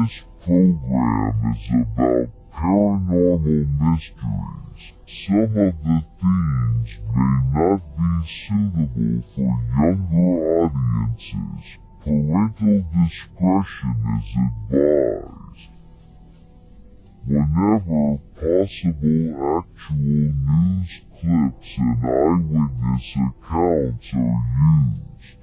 This program is about paranormal mysteries. Some of the themes may not be suitable for younger audiences. Parental discretion is advised. Whenever possible, actual news clips and eyewitness accounts are used.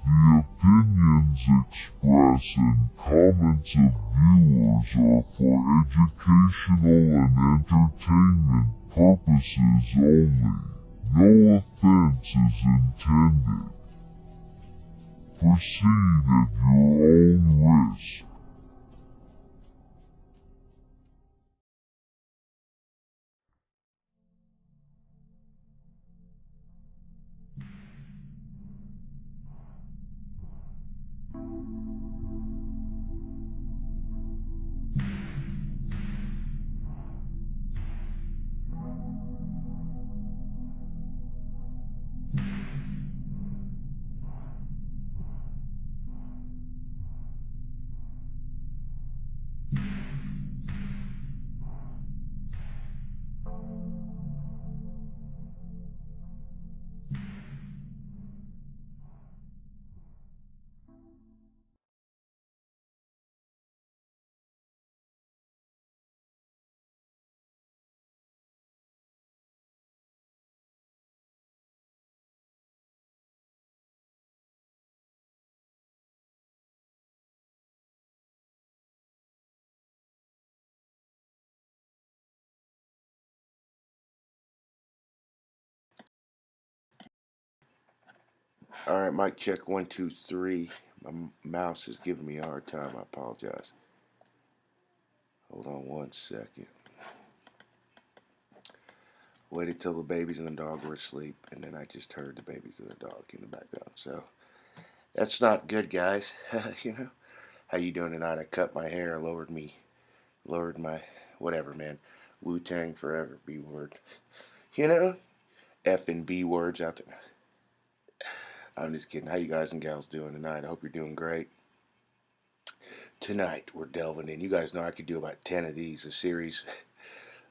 The opinions expressed and comments of viewers are for educational and entertainment purposes only. No offense is intended. Proceed at your own risk. All right, mic check 1 2 3. My mouse is giving me a hard time. I apologize. Hold on 1 second. Waited till the babies and the dog were asleep, and then I just heard the babies and the dog in the background. So that's not good, guys. You know how you doing tonight? I cut my hair, lowered my whatever, man. Wu Tang forever, B word. You know, F and B words out there. I'm just kidding. How you guys and gals doing tonight? I hope you're doing great. Tonight we're delving in. You guys know I could do about 10 of these, a series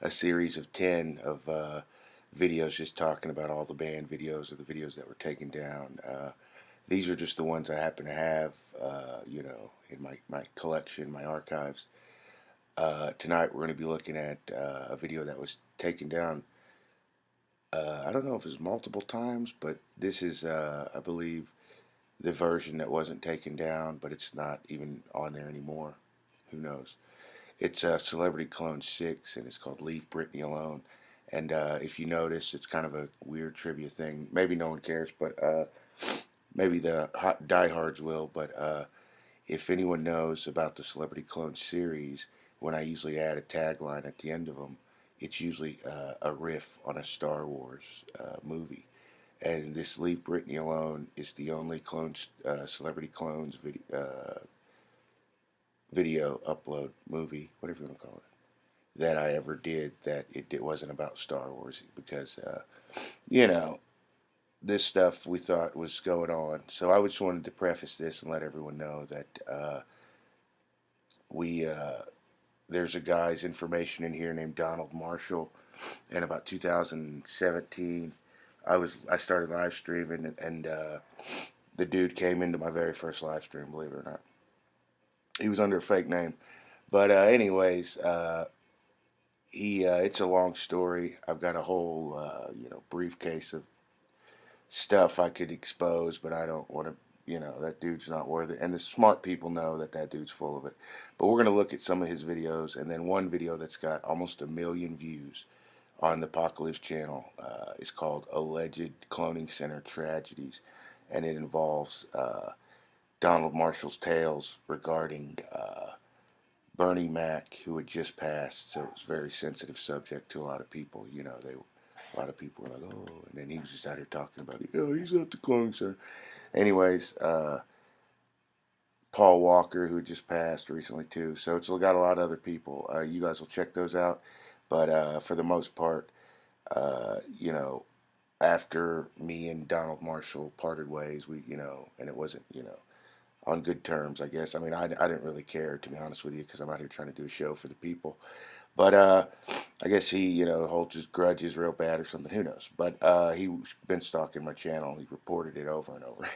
of 10 of videos just talking about all the banned videos or the videos that were taken down. These are just the ones I happen to have, in my collection, my archives. Tonight we're going to be looking at a video that was taken down. I don't know if it's multiple times, but this is, I believe, the version that wasn't taken down, but it's not even on there anymore. Who knows? It's Celebrity Clone 6, and it's called Leave Britney Alone. And if you notice, it's kind of a weird trivia thing. Maybe no one cares, but maybe the hot diehards will. But if anyone knows about the Celebrity Clone series, when I usually add a tagline at the end of them, it's usually a riff on a Star Wars movie. And this Leave Britney Alone is the only Celebrity Clones video upload movie, whatever you want to call it, that I ever did that it wasn't about Star Wars because, you know, this stuff we thought was going on. So I just wanted to preface this and let everyone know that we there's a guy's information in here named Donald Marshall, and about 2017, I started live streaming, and the dude came into my very first live stream. Believe it or not, he was under a fake name, but anyways, he it's a long story. I've got a whole briefcase of stuff I could expose, but I don't want to. That dude's not worth it. And the smart people know that that dude's full of it. But we're going to look at some of his videos, and then one video that's got almost 1 million views on the PacLives channel is called Alleged Cloning Center Tragedies, and it involves Donald Marshall's tales regarding Bernie Mac, who had just passed. So it was a very sensitive subject to a lot of people. A lot of people were like, oh, and then he was just out here talking about it. Oh, he's at the cloning center. Anyways, Paul Walker, who just passed recently too. So it's got a lot of other people. You guys will check those out. But for the most part, you know, after me and Donald Marshall parted ways, and it wasn't, on good terms, I guess. I mean, I didn't really care, to be honest with you, because I'm out here trying to do a show for the people. But I guess he, holds his grudges real bad or something. Who knows? But he's been stalking my channel. He reported it over and over.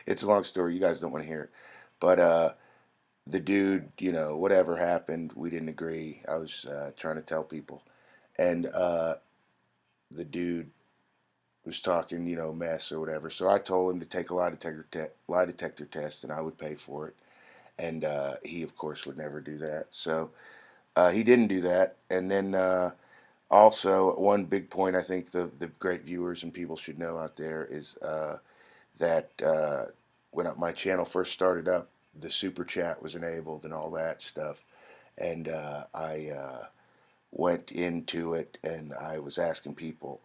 It's a long story. You guys don't want to hear it. But the dude, whatever happened, we didn't agree. I was trying to tell people. And the dude was talking, mess or whatever. So I told him to take a lie detector test, and I would pay for it. And he, of course, would never do that. So he didn't do that. And then also, one big point I think the great viewers and people should know out there is that when my channel first started up, the super chat was enabled and all that stuff. And I went into it and I was asking people,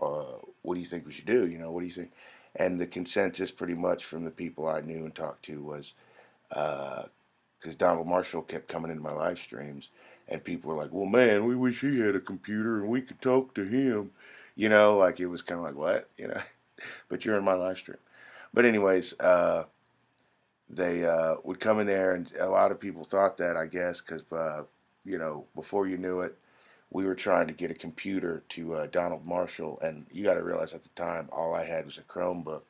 what do you think we should do? What do you think? And the consensus pretty much from the people I knew and talked to was because Donald Marshall kept coming into my live streams and people were like, well, man, we wish he had a computer and we could talk to him. Like it was kind of like, what? But you're in my live stream. But anyways, they would come in there, and a lot of people thought that, I guess, because, before you knew it, we were trying to get a computer to Donald Marshall, and you got to realize at the time, all I had was a Chromebook,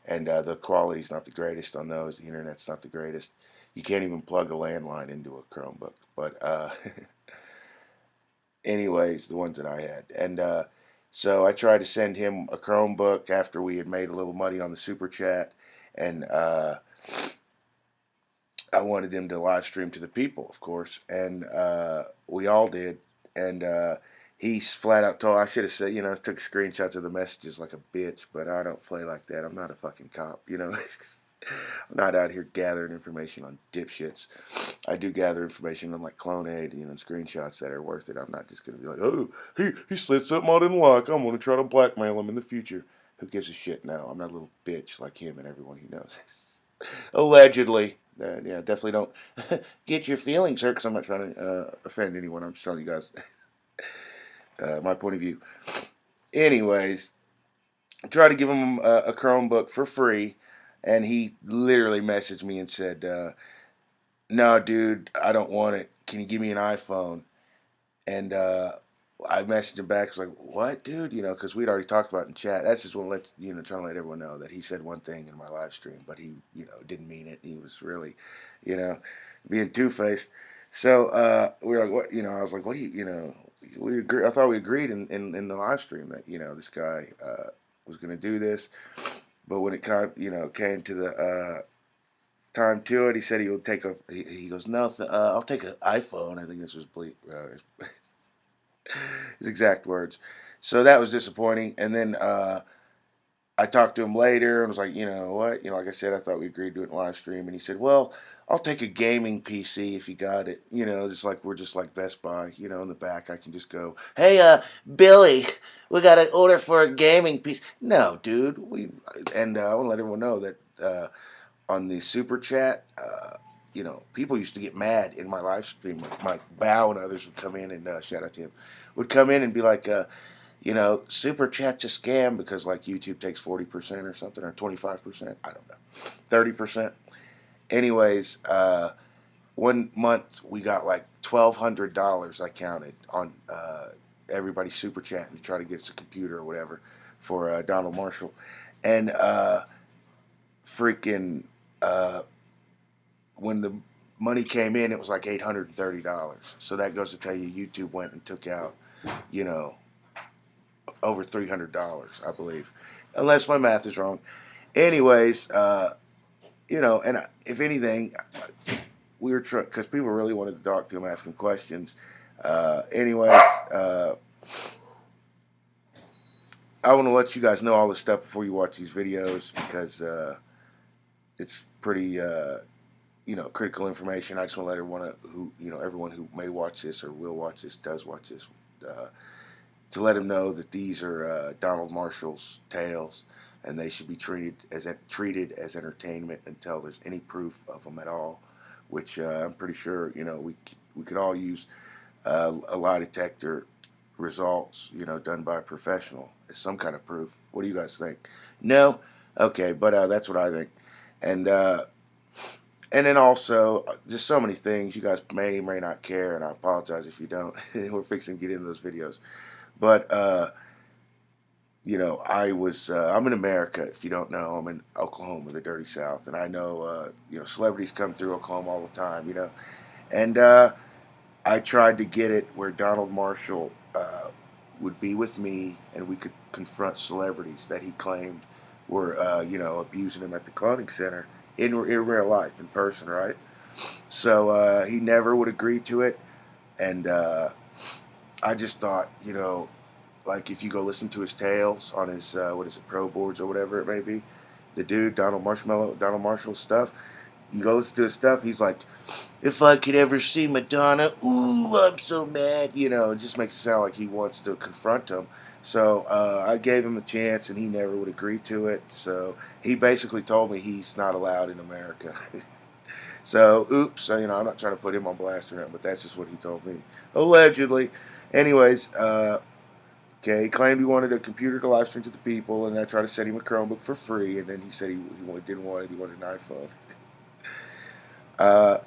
and the quality's not the greatest on those. The internet's not the greatest. You can't even plug a landline into a Chromebook. But anyways, the ones that I had, and so I tried to send him a Chromebook after we had made a little money on the super chat, and I wanted him to live stream to the people, of course, and we all did. And he flat out told, I should have said, took screenshots of the messages like a bitch, but I don't play like that. I'm not a fucking cop, I'm not out here gathering information on dipshits. I do gather information on like Clone-Aid, screenshots that are worth it. I'm not just going to be like, oh, he said something I didn't like. I'm going to try to blackmail him in the future. Who gives a shit? No, I'm not a little bitch like him and everyone he knows. Allegedly. Yeah, definitely don't get your feelings hurt because I'm not trying to offend anyone. I'm just telling you guys my point of view. Anyways, I tried to give him a Chromebook for free, and he literally messaged me and said, no, dude, I don't want it. Can you give me an iPhone? And I messaged him back. I was like, what, dude? Because we'd already talked about it in chat. That's just what trying to let everyone know that he said one thing in my live stream, but he, didn't mean it. He was really, being two-faced. So we were like, what, I was like, what do we agree. I thought we agreed in the live stream that, this guy was going to do this. But when it came to the time to it, he said he would take he goes, no, I'll take an iPhone. I think this was his exact words. So that was disappointing. And then I talked to him later and was like, what? Like I said, I thought we agreed to it in live stream. And he said, well, I'll take a gaming PC if you got it. We're just like Best Buy, in the back. I can just go, hey, Billy, we got an order for a gaming PC. No, dude. And I want to let everyone know that on the super chat, people used to get mad in my live stream. Like Mike Bow and others would come in and shout out to him, would come in and be like, super chat's a scam because like YouTube takes 40% or something, or 25%. I don't know, 30%. Anyways, one month we got like $1,200. I counted on everybody super chatting to try to get us a computer or whatever for Donald Marshall, and freaking. When the money came in, it was like $830. So that goes to tell you YouTube went and took out, over $300, I believe, unless my math is wrong. Anyways, and if anything, we were because people really wanted to talk to him, ask him questions. Anyways, I want to let you guys know all this stuff before you watch these videos because it's pretty. Critical information. I just want to let everyone who may watch this or will watch this, does watch this, to let them know that these are Donald Marshall's tales, and they should be treated as entertainment until there's any proof of them at all. Which I'm pretty sure we could all use a lie detector results done by a professional as some kind of proof. What do you guys think? No, okay, but that's what I think, and. And then also, just so many things. You guys may or may not care, and I apologize if you don't. We're fixing to get into those videos. But, I'm in America. If you don't know, I'm in Oklahoma, the dirty South. And I know, celebrities come through Oklahoma all the time. And I tried to get it where Donald Marshall would be with me and we could confront celebrities that he claimed were, abusing him at the cloning center in real life, in person, right? So he never would agree to it. And I just thought, like if you go listen to his tales on his, what is it, pro boards or whatever it may be, the dude, Donald Marshall stuff, you go listen to his stuff, he's like, if I could ever see Madonna, ooh, I'm so mad. It just makes it sound like he wants to confront him. So I gave him a chance, and he never would agree to it. So he basically told me he's not allowed in America. So, oops, I'm not trying to put him on blast or nothing, but that's just what he told me. Allegedly. Anyways, okay, he claimed he wanted a computer to live stream to the people, and I tried to send him a Chromebook for free, and then he said he didn't want it, he wanted an iPhone. Uh,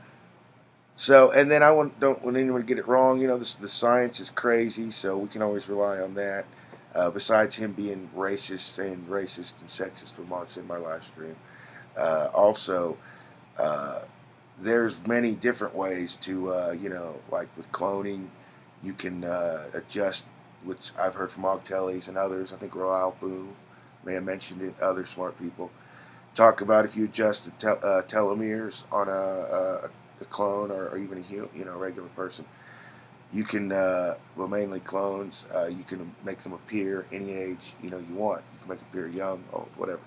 and then don't want anyone to get it wrong. The science is crazy, so we can always rely on that. Besides him being racist, saying racist and sexist remarks in my live stream. Also, uh, there's many different ways to, like with cloning, you can adjust, which I've heard from Ogtellies and others. I think Royal Boom may have mentioned it, other smart people. Talk about if you adjust the telomeres on a clone or even a regular person, you can, mainly clones, you can make them appear any age you want. You can make them appear young, old, whatever.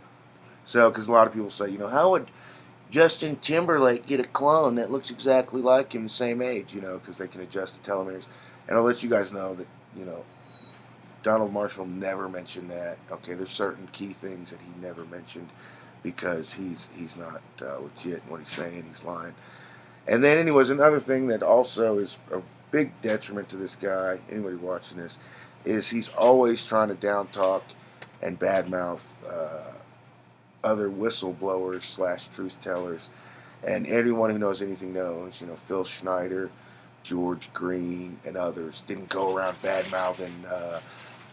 So, because a lot of people say, how would Justin Timberlake get a clone that looks exactly like him, the same age, because they can adjust the telomeres. And I'll let you guys know that, Donald Marshall never mentioned that. Okay, there's certain key things that he never mentioned because he's not legit in what he's saying. He's lying. And then, anyways, another thing that also is a big detriment to this guy, anybody watching this, is he's always trying to down talk and badmouth other whistleblowers slash truth tellers. And anyone who knows anything knows, Phil Schneider, George Green, and others didn't go around bad mouthing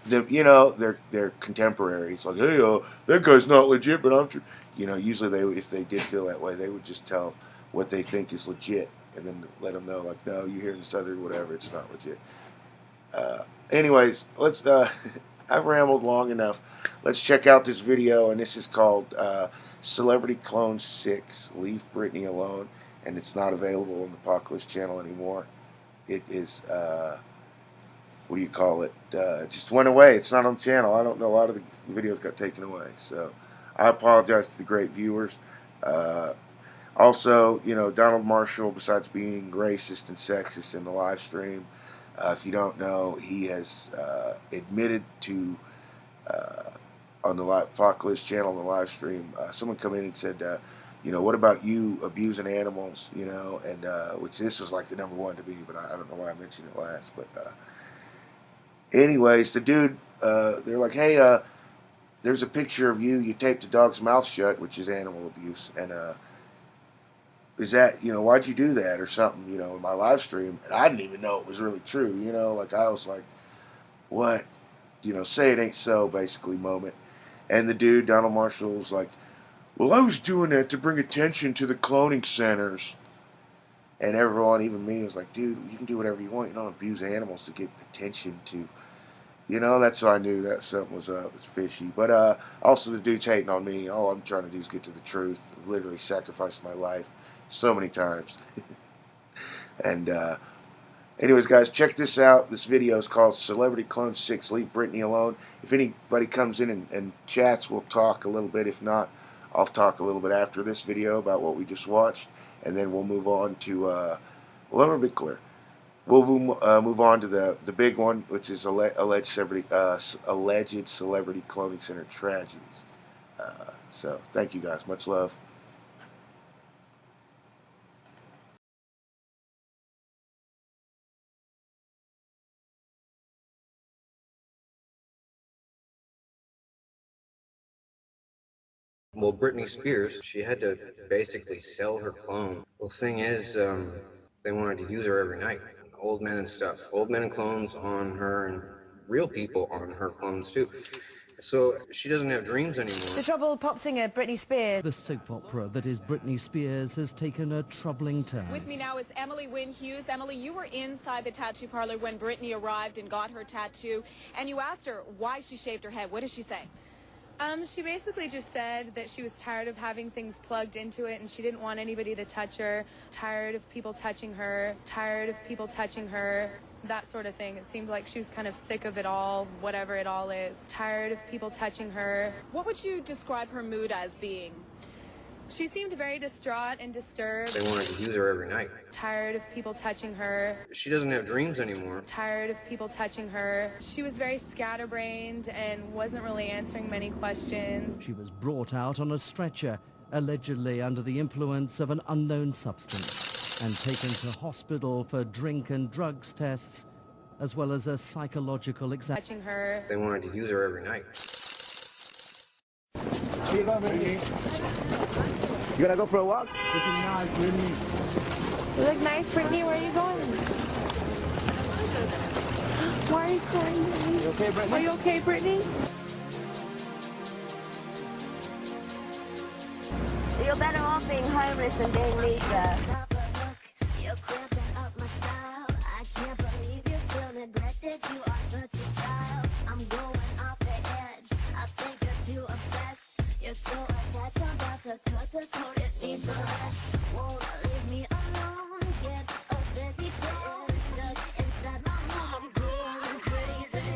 their contemporaries. Like, hey, that guy's not legit, but I'm true. Usually if they did feel that way, they would just tell what they think is legit, and then let them know, like, no, you're hearing this other whatever, it's not legit. Anyways, let's. I've rambled long enough. Let's check out this video, and this is called "Celebrity Clone 6: Leave Britney Alone," and it's not available on the PacLives channel anymore. It is. What do you call it? Just went away. It's not on the channel. I don't know. A lot of the videos got taken away, so I apologize to the great viewers. Uh, Also, Donald Marshall, besides being racist and sexist in the live stream, if you don't know, he has admitted to, uh, on the PacLives channel on the live stream, someone come in and said, what about you abusing animals, and which this was like the number one to me, but I don't know why I mentioned it last. But anyways, the dude, they're like, hey, there's a picture of you taped a dog's mouth shut, which is animal abuse, and is that, why'd you do that or something, in my live stream? And I didn't even know it was really true, like I was like, what? Say it ain't so, basically, moment. And the dude, Donald Marshall, was like, well, I was doing that to bring attention to the cloning centers. And everyone, even me, was like, dude, you can do whatever you want. You don't abuse animals to get attention to. That's how I knew that something was up. It's fishy. But also the dude's hating on me. All I'm trying to do is get to the truth. I've literally sacrificed my life so many times. And anyways, guys, check this out. This video is called Celebrity Clone 6, Leave Britney Alone. If anybody comes in and chats, we'll talk a little bit. If not, I'll talk a little bit after this video about what we just watched. And then we'll move on to, well, let me be clear. We'll move on to the big one, which is alleged celebrity cloning center tragedies. So, thank you guys. Much love. Well, Britney Spears, she had to basically sell her clone. Well, thing is, they wanted to use her every night. Old men and stuff. Old men and clones on her, and real people on her clones too. So she doesn't have dreams anymore. The troubled pop singer Britney Spears. The soap opera that is Britney Spears has taken a troubling turn. With me now is Emily Wynn Hughes. Emily, you were inside the tattoo parlor when Britney arrived and got her tattoo, and you asked her why she shaved her head. What did she say? She basically just said that she was tired of having things plugged into it and she didn't want anybody to touch her, tired of people touching her, that sort of thing. It seemed like she was kind of sick of it all, whatever it all is, tired of people touching her. What would you describe her mood as being? She seemed very distraught and disturbed. They wanted to use her every night. Tired of people touching her. She doesn't have dreams anymore. Tired of people touching her. She was very scatterbrained and wasn't really answering many questions. She was brought out on a stretcher, allegedly under the influence of an unknown substance, and taken to hospital for drink and drugs tests, as well as a psychological examination. Touching her. They wanted to use her every night. You gonna go for a walk? You look nice, Britney. Where are you going? Why are you crying, Britney? You okay, Britney? Are you okay, Britney? You're better off being homeless than being Lisa. You're cramping up my style. I can't believe you feel neglected. You are such a child. I'm going off the edge. I think you're too obsessed. You're so attached. I'm about to cut the cord. It needs a rest. Won't leave me alone. Get a busy tone. Stuck inside my home. I'm going crazy.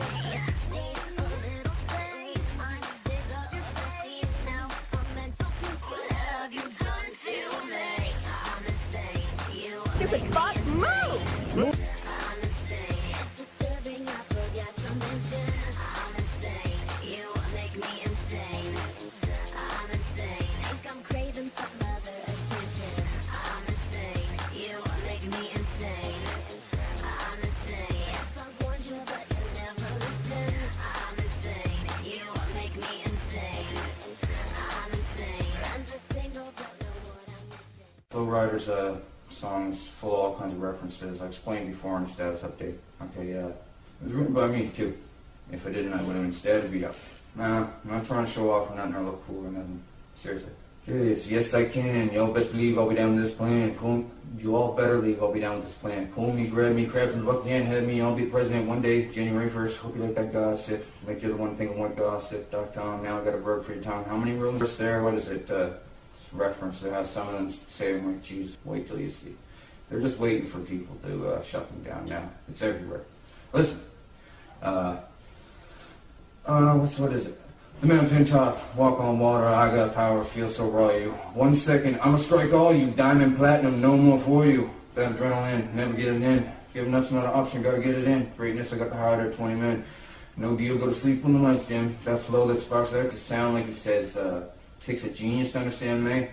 Need a little space. I'm sick of the peace now. I'm mental peace. What have you done to me? I'm insane. You Stupid fuck, move! I'm insane. It's disturbing. I forgot to mention. I'm insane. You make me insane. I'm insane. Think I'm craving some other attention. I'm insane. You make me insane. I'm insane. Yes, I've warned you, but you never listen. I'm insane. You make me insane. I'm insane. Friends are single, don't know what I'm missing. Flow Rider's song is full of all kinds of references. I explained before in the status update. Okay, yeah. It was written by me, too. If I didn't, I would have instead beat up. Nah, I'm not trying to show off or nothing or look cool or nothing. Seriously. Yes, I can. Y'all best believe I'll be down with this plan. You all better leave. I'll be down with this plan. Pull me, grab me, crabs in the bucket, head me. I'll be the president one day, January 1st. Hope you like that gossip. Like you're the one thing I want, gossip.com. Now I got a verb for your tongue. How many rooms there? What is it? Reference to how some of them say, I'm like, geez, wait till you see. They're just waiting for people to shut them down now. It's everywhere. Listen, what is it? The mountain top, walk on water, I got power, feel so raw you. 1 second, I'ma strike all you, diamond, platinum, no more for you. That adrenaline, never get it in. Giving up's not an option, gotta get it in. Greatness, I got the harder, 20 men. No deal, go to sleep when the lights dim. That flow that sparks that, sound like he says, takes a genius to understand me.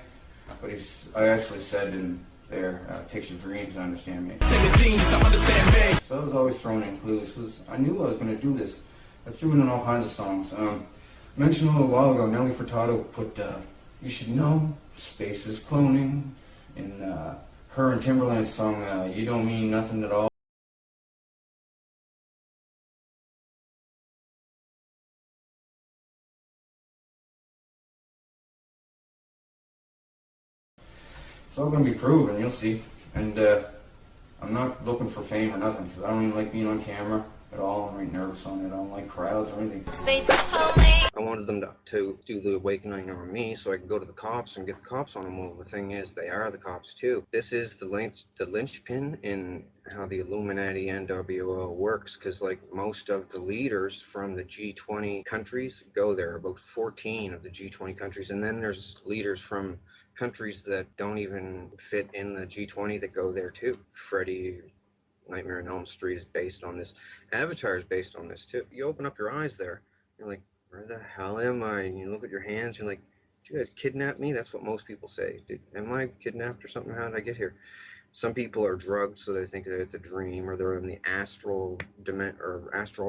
But I actually said in there, takes your dreams to understand me. Take a genius to understand me. So I was always throwing in clues, because I knew I was going to do this. I threw it in all kinds of songs. Mentioned a little while ago, Nelly Furtado put, You Should Know, Space is Cloning, in her and Timberland's song, You Don't Mean Nothing at All. It's all going to be proven, you'll see. And I'm not looking for fame or nothing, because I don't even like being on camera at all. I'm really nervous on it. I don't like crowds or anything. Space is calling. I wanted them to do the awakening on me so I could go to the cops and get the cops on them. Well, the thing is, they are the cops too. This is the linchpin in how the Illuminati NWO works, because like most of the leaders from the G20 countries go there, about 14 of the G20 countries, and then there's leaders from countries that don't even fit in the G20 that go there too. Freddie, Nightmare on Elm Street is based on this. Avatar is based on this too. You open up your eyes there, you're like, where the hell am I? And you look at your hands, you're like, did you guys kidnap me? That's what most people say. Am I kidnapped or something? How did I get here? Some people are drugged, so they think that it's a dream, or they're in the astral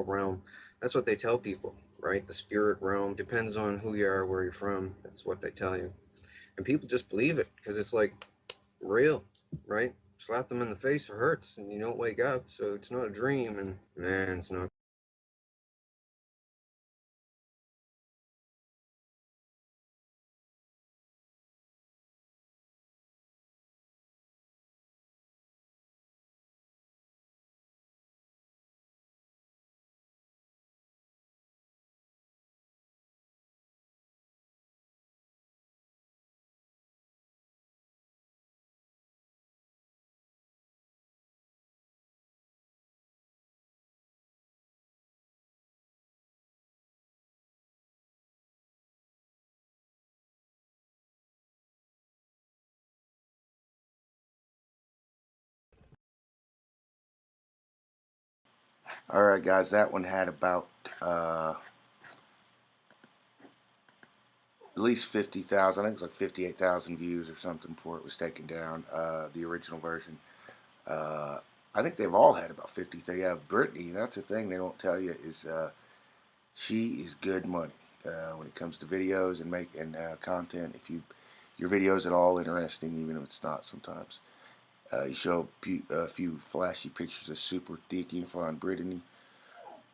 realm. That's what they tell people. right? The spirit realm depends on who you are, where you're from. That's what they tell you. And people just believe it because it's like real, right? Slap them in the face, it hurts, and you don't wake up, so it's not a dream. And man, it's not. All right, guys, that one had about at least 50,000. I think it was like 58,000 views or something before it was taken down. The original version. I think they've all had about 50. They have Britney. That's the thing they don't tell you is she is good money when it comes to videos and content. If your video's at all interesting, even if it's not sometimes. You show a few flashy pictures of super thick info on Britney.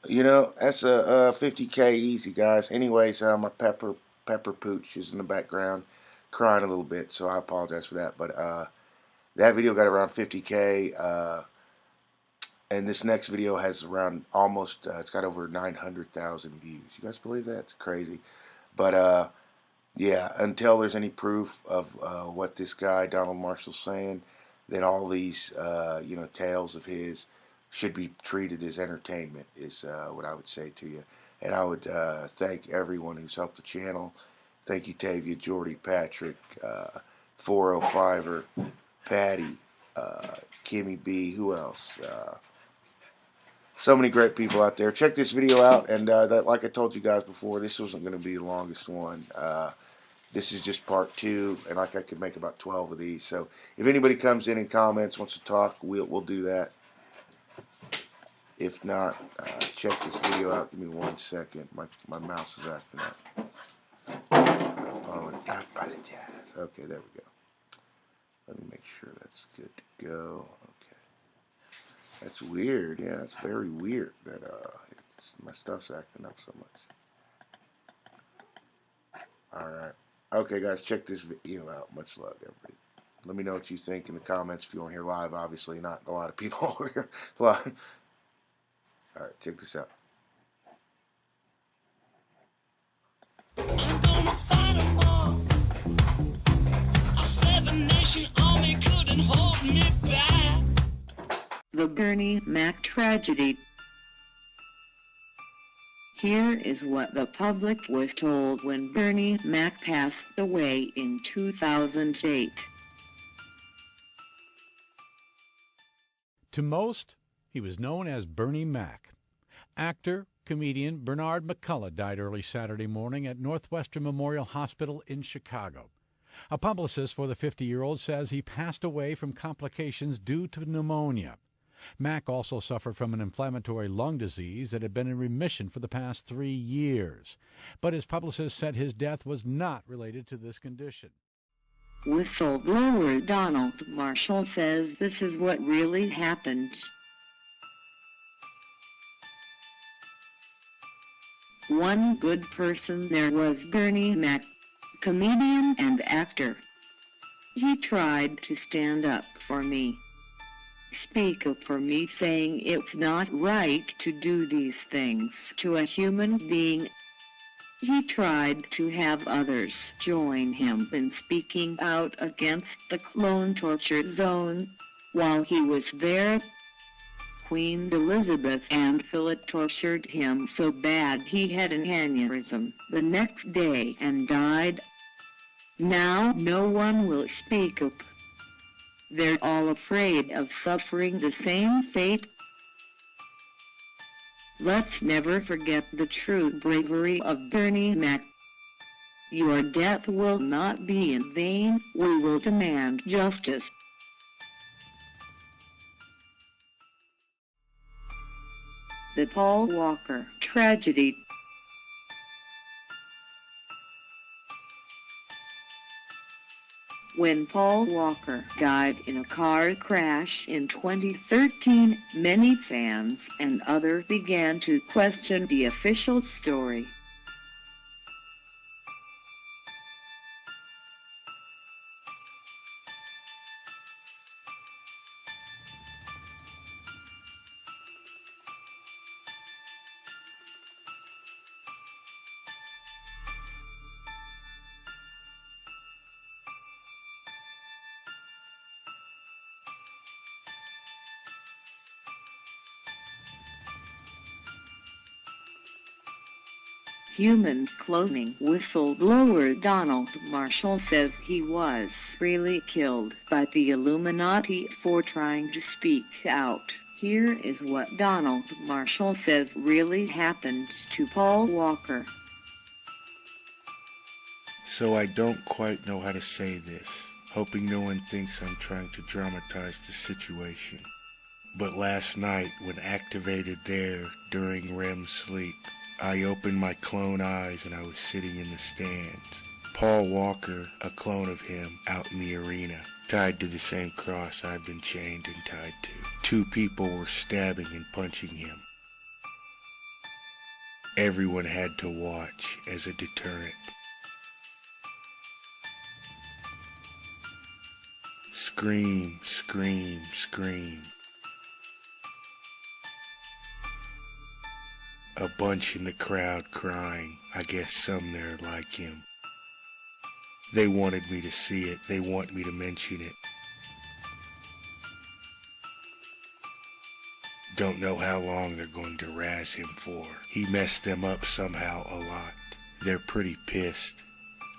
You know, that's a 50K easy, guys. Anyways, my pepper pooch is in the background crying a little bit, so I apologize for that. But that video got around 50K, and this next video has around almost, it's got over 900,000 views. You guys believe that? It's crazy. But yeah, until there's any proof of what this guy, Donald Marshall's saying, then all these, tales of his should be treated as entertainment, is what I would say to you. And I would thank everyone who's helped the channel. Thank you, Tavia, Jordy, Patrick, 405er, Patty, Kimmy B, who else? So many great people out there. Check this video out, and like I told you guys before, this wasn't going to be the longest one. This is just part 2, and like I could make about 12 of these. So if anybody comes in and comments, wants to talk, we'll do that. If not, check this video out. Give me 1 second. My mouse is acting up. I apologize. Okay, there we go. Let me make sure that's good to go. Okay. That's weird. Yeah, it's very weird that my stuff's acting up so much. Alright. Okay, guys, check this video out. Much love, everybody. Let me know what you think in the comments if you want to hear live. Obviously, not a lot of people over here live. Alright, check this out. I'm gonna fight 'em all. A 7-nation army couldn't hold me back. The Bernie Mac tragedy. Here is what the public was told when Bernie Mac passed away in 2008. To most, he was known as Bernie Mac. Actor, comedian Bernard McCullough died early Saturday morning at Northwestern Memorial Hospital in Chicago. A publicist for the 50-year-old says he passed away from complications due to pneumonia. Mac also suffered from an inflammatory lung disease that had been in remission for the past 3 years. But his publicist said his death was not related to this condition. Whistleblower Donald Marshall says this is what really happened. One good person there was Bernie Mac, comedian and actor. He tried to stand up for me. Speak up for me, saying it's not right to do these things to a human being. He tried to have others join him in speaking out against the clone torture zone. While he was there, Queen Elizabeth and Philip tortured him so bad he had an aneurysm the next day and died. Now no one will speak up. They're all afraid of suffering the same fate. Let's never forget the true bravery of Bernie Mac. Your death will not be in vain. We will demand justice. The Paul Walker tragedy. When Paul Walker died in a car crash in 2013, many fans and others began to question the official story. Human cloning whistleblower Donald Marshall says he was really killed by the Illuminati for trying to speak out. Here is what Donald Marshall says really happened to Paul Walker. So I don't quite know how to say this, hoping no one thinks I'm trying to dramatize the situation. But last night, when activated there during REM sleep, I opened my clone eyes and I was sitting in the stands. Paul Walker, a clone of him, out in the arena, tied to the same cross I've been chained and tied to. Two people were stabbing and punching him. Everyone had to watch as a deterrent. Scream, scream, scream. A bunch in the crowd crying. I guess some there like him. They wanted me to see it. They want me to mention it. Don't know how long they're going to razz him for. He messed them up somehow a lot. They're pretty pissed.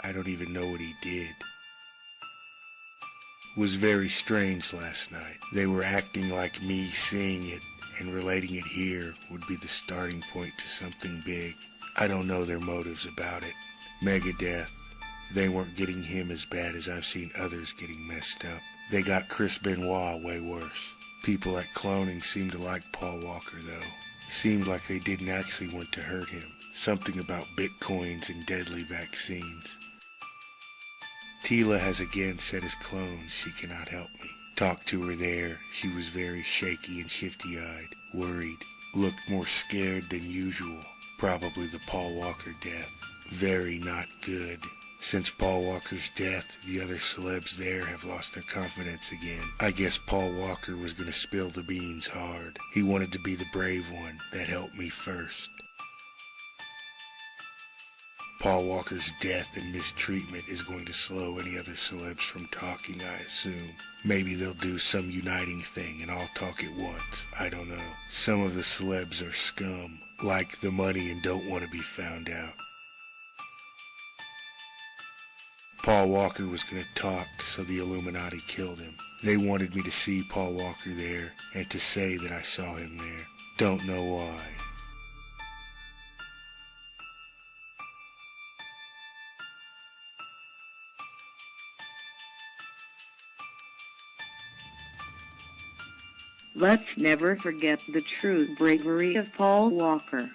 I don't even know what he did. It was very strange last night. They were acting like me seeing it and relating it here would be the starting point to something big. I don't know their motives about it. Megadeth, they weren't getting him as bad as I've seen others getting messed up. They got Chris Benoit way worse. People at cloning seemed to like Paul Walker though. Seemed like they didn't actually want to hurt him. Something about bitcoins and deadly vaccines. Tila has again said as clones she cannot help me. Talked to her there. She was very shaky and shifty-eyed, worried, looked more scared than usual. Probably the Paul Walker death. Very not good. Since Paul Walker's death, the other celebs there have lost their confidence again. I guess Paul Walker was gonna spill the beans hard. He wanted to be the brave one that helped me first. Paul Walker's death and mistreatment is going to slow any other celebs from talking, I assume. Maybe they'll do some uniting thing and all talk at once. I don't know. Some of the celebs are scum, like the money and don't want to be found out. Paul Walker was going to talk, so the Illuminati killed him. They wanted me to see Paul Walker there and to say that I saw him there. Don't know why. Let's never forget the true bravery of Paul Walker.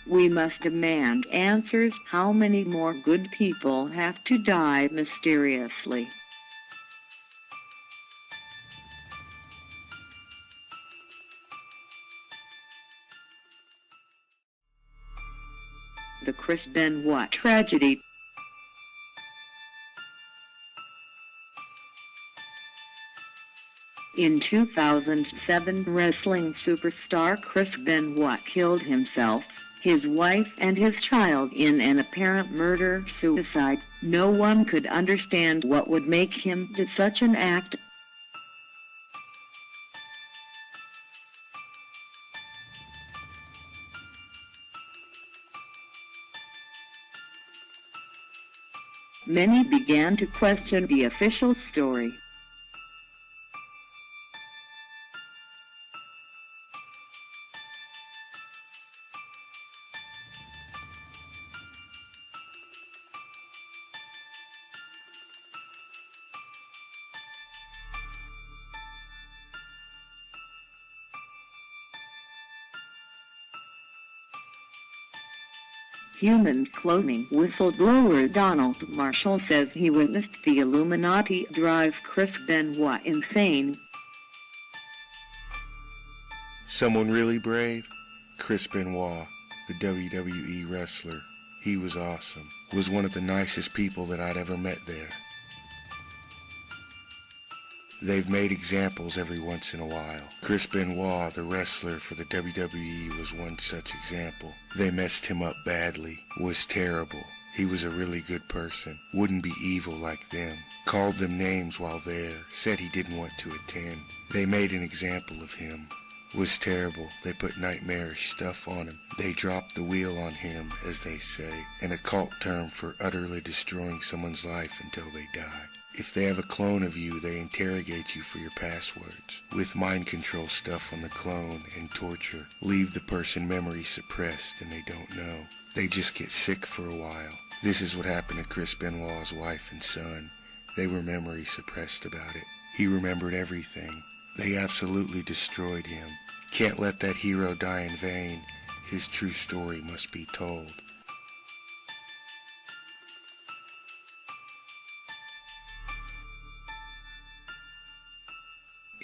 We must demand answers. How many more good people have to die mysteriously? The Chris Benoit tragedy. In 2007, wrestling superstar Chris Benoit killed himself, his wife and his child in an apparent murder-suicide. No one could understand what would make him do such an act. Many began to question the official story. human cloning whistleblower Donald Marshall says he witnessed the Illuminati drive Chris Benoit insane. Someone really brave? Chris Benoit, the WWE wrestler. He was awesome. Was one of the nicest people that I'd ever met there. They've made examples every once in a while. Chris Benoit, the wrestler for the WWE, was one such example. They messed him up badly. Was terrible. He was a really good person. Wouldn't be evil like them. Called them names while there. Said he didn't want to attend. They made an example of him. Was terrible. They put nightmarish stuff on him. They dropped the wheel on him, as they say, an occult term for utterly destroying someone's life until they die. If they have a clone of you, they interrogate you for your passwords, with mind control stuff on the clone and torture. Leave the person memory suppressed and they don't know. They just get sick for a while. This is what happened to Chris Benoit's wife and son. They were memory suppressed about it. He remembered everything. They absolutely destroyed him. Can't let that hero die in vain. His true story must be told.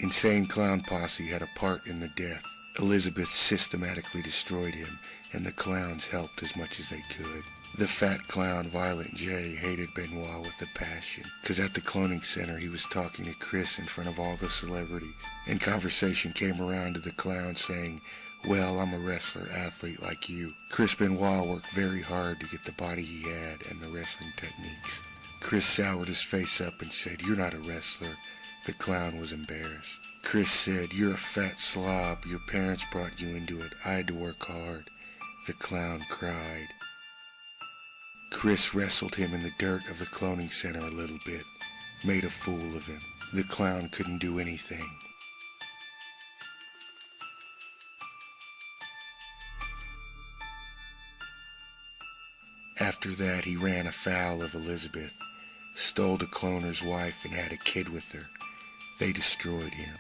Insane Clown Posse had a part in the death. Elizabeth systematically destroyed him, and the clowns helped as much as they could. The fat clown Violent J hated Benoit with a passion, because at the cloning center he was talking to Chris in front of all the celebrities, and conversation came around to the clown saying, "Well, I'm a wrestler athlete like you." Chris Benoit worked very hard to get the body he had and the wrestling techniques. Chris soured his face up and said, "You're not a wrestler." The clown was embarrassed. Chris said, "You're a fat slob. Your parents brought you into it. I had to work hard." The clown cried. Chris wrestled him in the dirt of the cloning center a little bit, made a fool of him. The clown couldn't do anything. After that, he ran afoul of Elizabeth, stole the cloner's wife and had a kid with her. They destroyed him.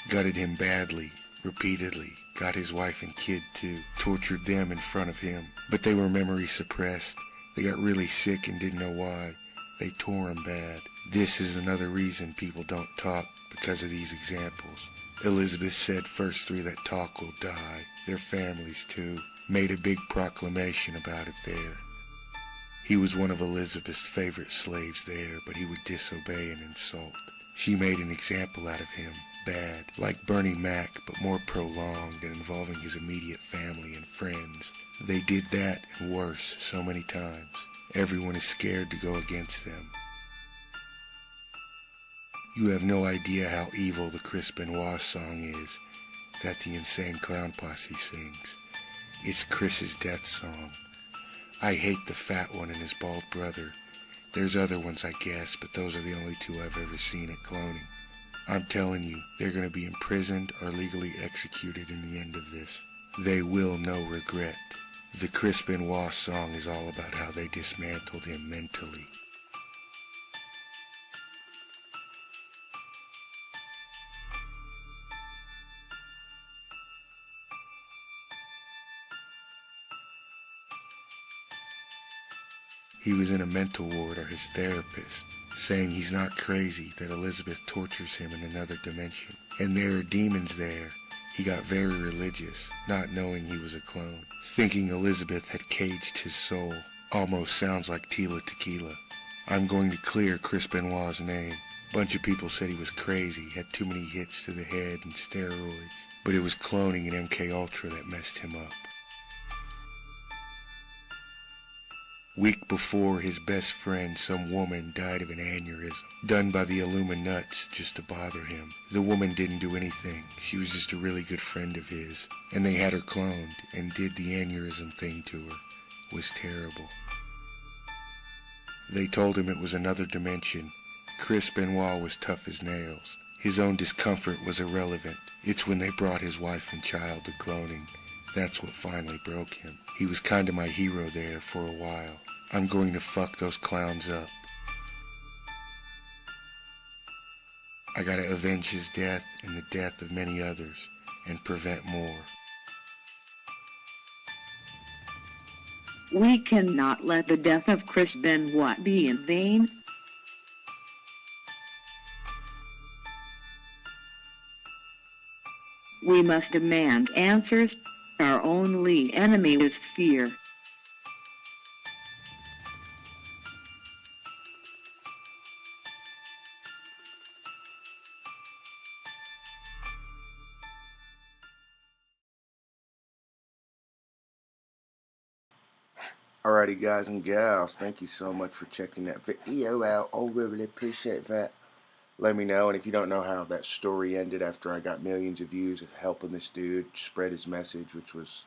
Gutted him badly, repeatedly. Got his wife and kid too. Tortured them in front of him. But they were memory suppressed. They got really sick and didn't know why. They tore him bad. This is another reason people don't talk, because of these examples. Elizabeth said first three that talk will die. Their families too. Made a big proclamation about it there. He was one of Elizabeth's favorite slaves there, but he would disobey and insult. She made an example out of him. Bad, like Bernie Mac, but more prolonged and involving his immediate family and friends. They did that and worse so many times. Everyone is scared to go against them. You have no idea how evil the Chris Benoit song is that the Insane Clown Posse sings. It's Chris's death song. I hate the fat one and his bald brother. There's other ones, I guess, but those are the only two I've ever seen at cloning. I'm telling you, they're going to be imprisoned or legally executed in the end of this. They will no regret. The Chris Benoit song is all about how they dismantled him mentally. He was in a mental ward or his therapist, saying he's not crazy, that Elizabeth tortures him in another dimension. And there are demons there. He got very religious, not knowing he was a clone, thinking Elizabeth had caged his soul. Almost sounds like Tila Tequila. I'm going to clear Chris Benoit's name. Bunch of people said he was crazy, had too many hits to the head and steroids, but it was cloning and MK Ultra that messed him up. Week before, his best friend, some woman, died of an aneurysm, done by the Illuminanuts just to bother him. The woman didn't do anything. She was just a really good friend of his. And they had her cloned and did the aneurysm thing to her. It was terrible. They told him it was another dimension. Chris Benoit was tough as nails. His own discomfort was irrelevant. It's when they brought his wife and child to cloning. That's what finally broke him. He was kinda my hero there for a while. I'm going to fuck those clowns up. I gotta avenge his death and the death of many others and prevent more. We cannot let the death of Chris Benoit be in vain. We must demand answers. Our only enemy is fear. Alrighty, guys and gals, thank you so much for checking that video out. I really appreciate that. Let me know, and if you don't know how that story ended after I got millions of views of helping this dude spread his message, which was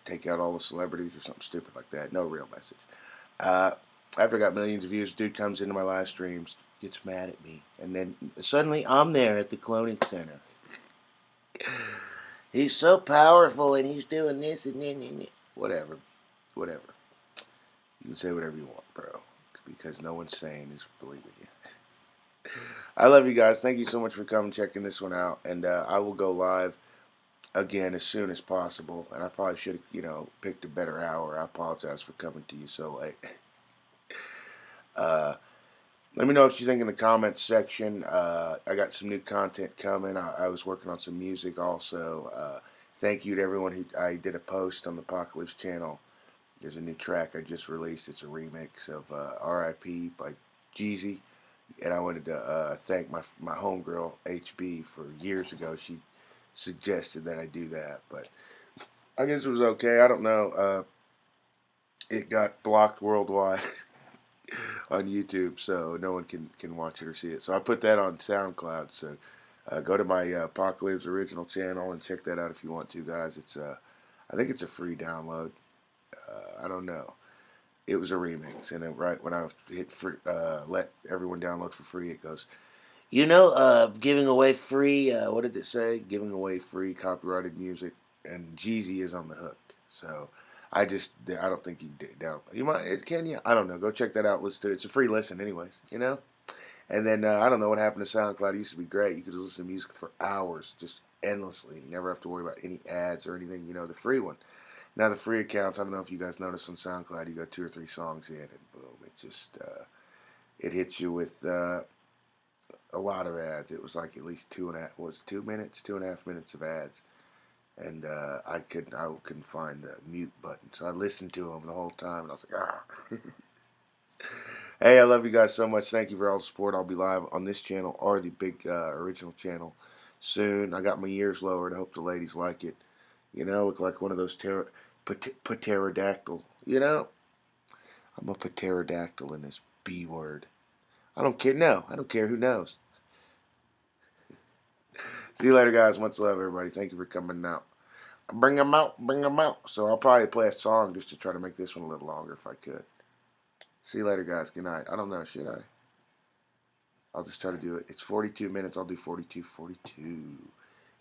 take out all the celebrities or something stupid like that. No real message. After I got millions of views, dude comes into my live streams, gets mad at me, and then suddenly I'm there at the cloning center. He's so powerful, and he's doing this and then. Whatever. You can say whatever you want, bro, because no one's saying is believing you. I love you guys. Thank you so much for coming, checking this one out, and I will go live again as soon as possible. And I probably should have, picked a better hour. I apologize for coming to you so late. Let me know what you think in the comments section. I got some new content coming. I was working on some music also. Thank you to everyone who I did a post on the PacLives channel. There's a new track I just released. It's a remix of R.I.P. by Jeezy. And I wanted to thank my homegirl, HB, for years ago. She suggested that I do that. But I guess it was okay. I don't know. It got blocked worldwide on YouTube, so no one can watch it or see it. So I put that on SoundCloud. So go to my PacLives original channel and check that out if you want to, guys. It's I think it's a free download. I don't know. It was a remix, and then right when I hit free, let everyone download for free, it goes, giving away free. What did it say? Giving away free copyrighted music, and Jeezy is on the hook. So I don't think you did down. You might, can you? I don't know. Go check that out. Listen to it. It's a free listen, anyways. And then I don't know what happened to SoundCloud. It used to be great. You could listen to music for hours, just endlessly. You never have to worry about any ads or anything. The free one. Now the free accounts, I don't know if you guys noticed on SoundCloud, you got 2 or 3 songs in, and boom, it just it hits you with a lot of ads. It was like at least 2.5 minutes of ads, and I couldn't find the mute button, so I listened to them the whole time, and I was like, ah. Hey, I love you guys so much. Thank you for all the support. I'll be live on this channel or the big original channel soon. I got my ears lowered. I hope the ladies like it. Look like one of those pterodactyl. I'm a pterodactyl in this B word. I don't care. No, I don't care. Who knows? See you later, guys. Much love, everybody. Thank you for coming out. Bring them out. Bring them out. So I'll probably play a song just to try to make this one a little longer if I could. See you later, guys. Good night. I don't know. Should I? I'll just try to do it. It's 42 minutes. I'll do 42.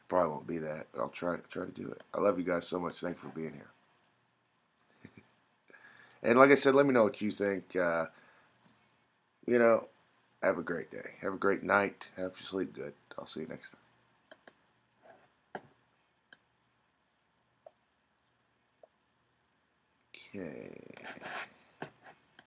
Probably won't be that, but I'll try to do it. I love you guys so much. Thanks for being here. And like I said, let me know what you think. Have a great day. Have a great night. Have you sleep good. I'll see you next time. Okay.